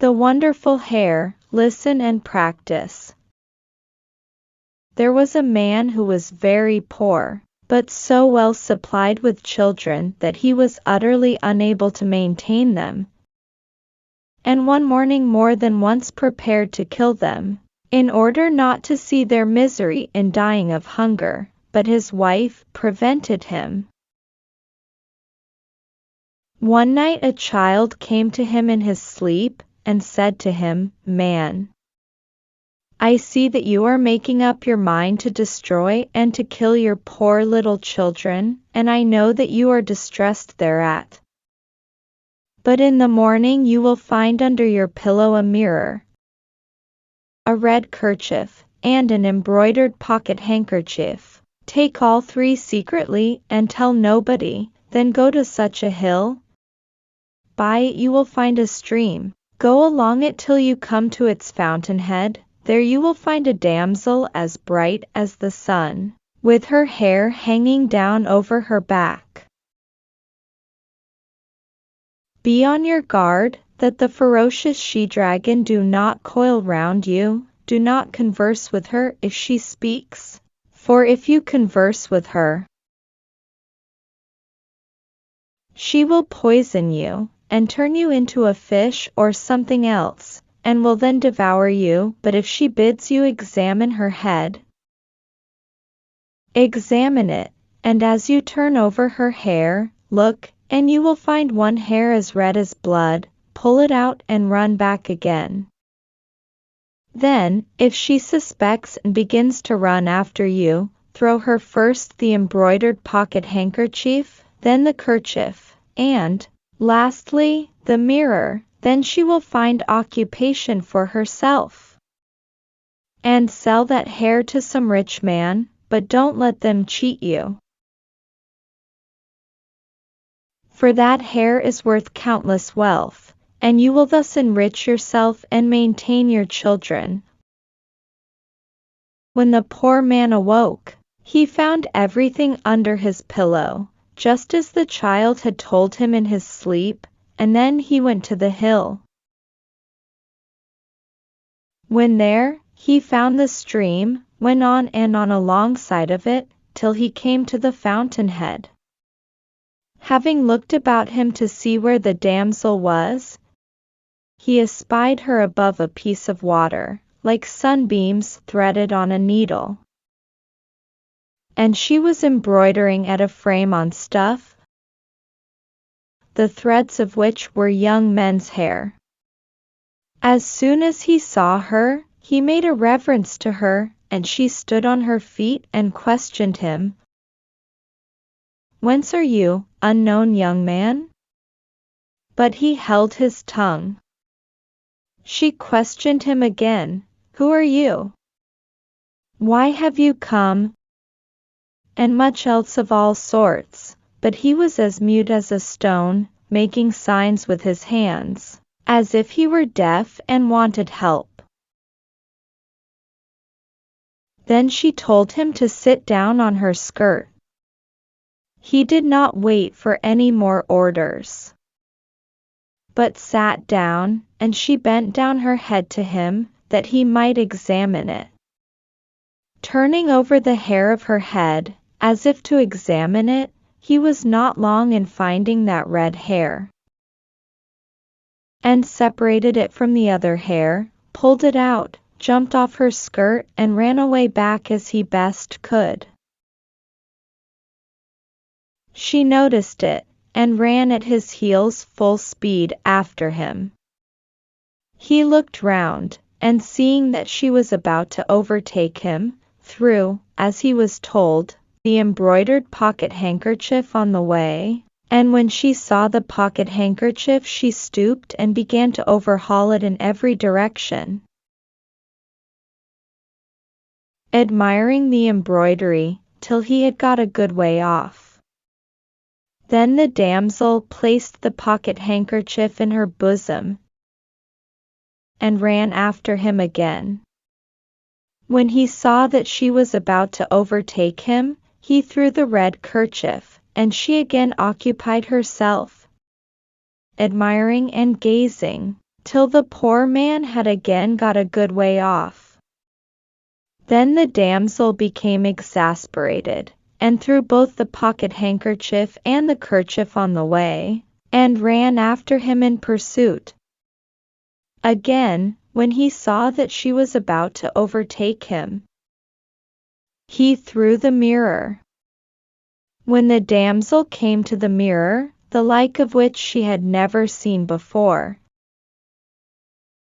The wonderful hair, listen and practice. There was a man who was very poor, but so well supplied with children that he was utterly unable to maintain them, and one morning more than once prepared to kill them, in order not to see their misery in dying of hunger, but his wife prevented him. One night a child came to him in his sleep, and said to him, "Man, I see that you are making up your mind to destroy and to kill your poor little children, and I know that you are distressed thereat. But in the morning you will find under your pillow a mirror, a red kerchief, and an embroidered pocket handkerchief. Take all three secretly and tell nobody, then go to such a hill. By it you will find a stream. Go along it till you come to its fountainhead. There you will find a damsel as bright as the sun, with her hair hanging down over her back. Be on your guard, that the ferocious she-dragon do not coil round you. Do not converse with her if she speaks, for if you converse with her, she will poison you, and turn you into a fish or something else, and will then devour you. But if she bids you examine her head, examine it, and as you turn over her hair, look, and you will find one hair as red as blood. Pull it out and run back again. Then, if she suspects and begins to run after you, throw her first the embroidered pocket handkerchief, then the kerchief, and, lastly, the mirror. Then she will find occupation for herself, and sell that hair to some rich man, but don't let them cheat you. For that hair is worth countless wealth, and you will thus enrich yourself and maintain your children." When the poor man awoke, he found everything under his pillow, just as the child had told him in his sleep, and then he went to the hill. When there, he found the stream, went on and on alongside of it, till he came to the fountainhead. Having looked about him to see where the damsel was, he espied her above a piece of water, like sunbeams threaded on a needle. And she was embroidering at a frame on stuff, the threads of which were young men's hair. As soon as he saw her, he made a reverence to her, and she stood on her feet and questioned him, "Whence are you, unknown young man?" But he held his tongue. She questioned him again, "Who are you? Why have you come?" and much else of all sorts, but he was as mute as a stone, making signs with his hands, as if he were deaf and wanted help. Then she told him to sit down on her skirt. He did not wait for any more orders, but sat down, and she bent down her head to him, that he might examine it. Turning over the hair of her head, as if to examine it, he was not long in finding that red hair, and separated it from the other hair, pulled it out, jumped off her skirt, and ran away back as he best could. She noticed it, and ran at his heels full speed after him. He looked round, and seeing that she was about to overtake him, threw, as he was told, the embroidered pocket handkerchief on the way, and when she saw the pocket handkerchief she stooped and began to overhaul it in every direction, admiring the embroidery, till he had got a good way off. Then the damsel placed the pocket handkerchief in her bosom, and ran after him again. When he saw that she was about to overtake him, he threw the red kerchief, and she again occupied herself, admiring and gazing, till the poor man had again got a good way off. Then the damsel became exasperated, and threw both the pocket-handkerchief and the kerchief on the way, and ran after him in pursuit. Again, when he saw that she was about to overtake him, he threw the mirror. When the damsel came to the mirror, the like of which she had never seen before,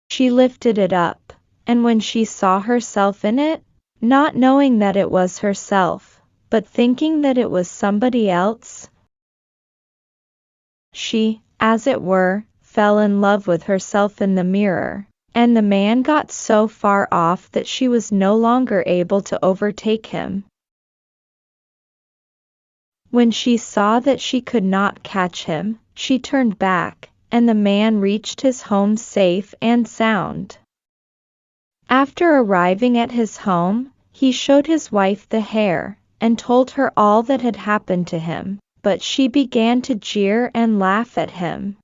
she lifted it up, and when she saw herself in it, not knowing that it was herself, but thinking that it was somebody else, she, as it were, fell in love with herself in the mirror, and the man got so far off that she was no longer able to overtake him. When she saw that she could not catch him, she turned back, and the man reached his home safe and sound. After arriving at his home, he showed his wife the hair, and told her all that had happened to him, but she began to jeer and laugh at him.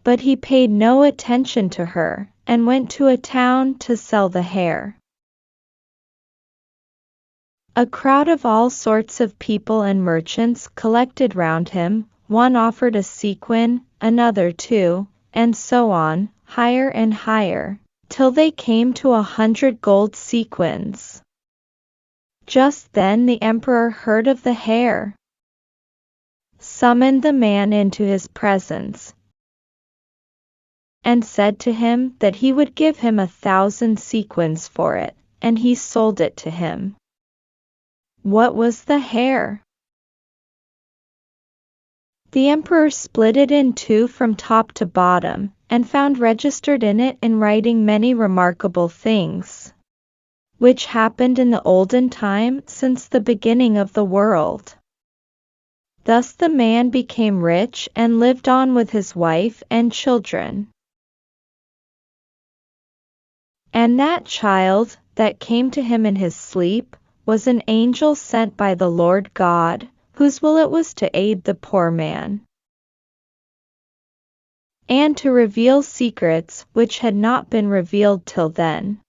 But he paid no attention to her, and went to a town to sell the hair. A crowd of all sorts of people and merchants collected round him. One offered a sequin, another 2, and so on, higher and higher, till they came to 100 gold sequins. Just then the emperor heard of the hair, summoned the man into his presence, and said to him that he would give him 1,000 sequins for it, and he sold it to him. What was the hair? The emperor split it in 2 from top to bottom, and found registered in it in writing many remarkable things, which happened in the olden time since the beginning of the world. Thus the man became rich and lived on with his wife and children. And that child, that came to him in his sleep, was an angel sent by the Lord God, whose will it was to aid the poor man, and to reveal secrets which had not been revealed till then.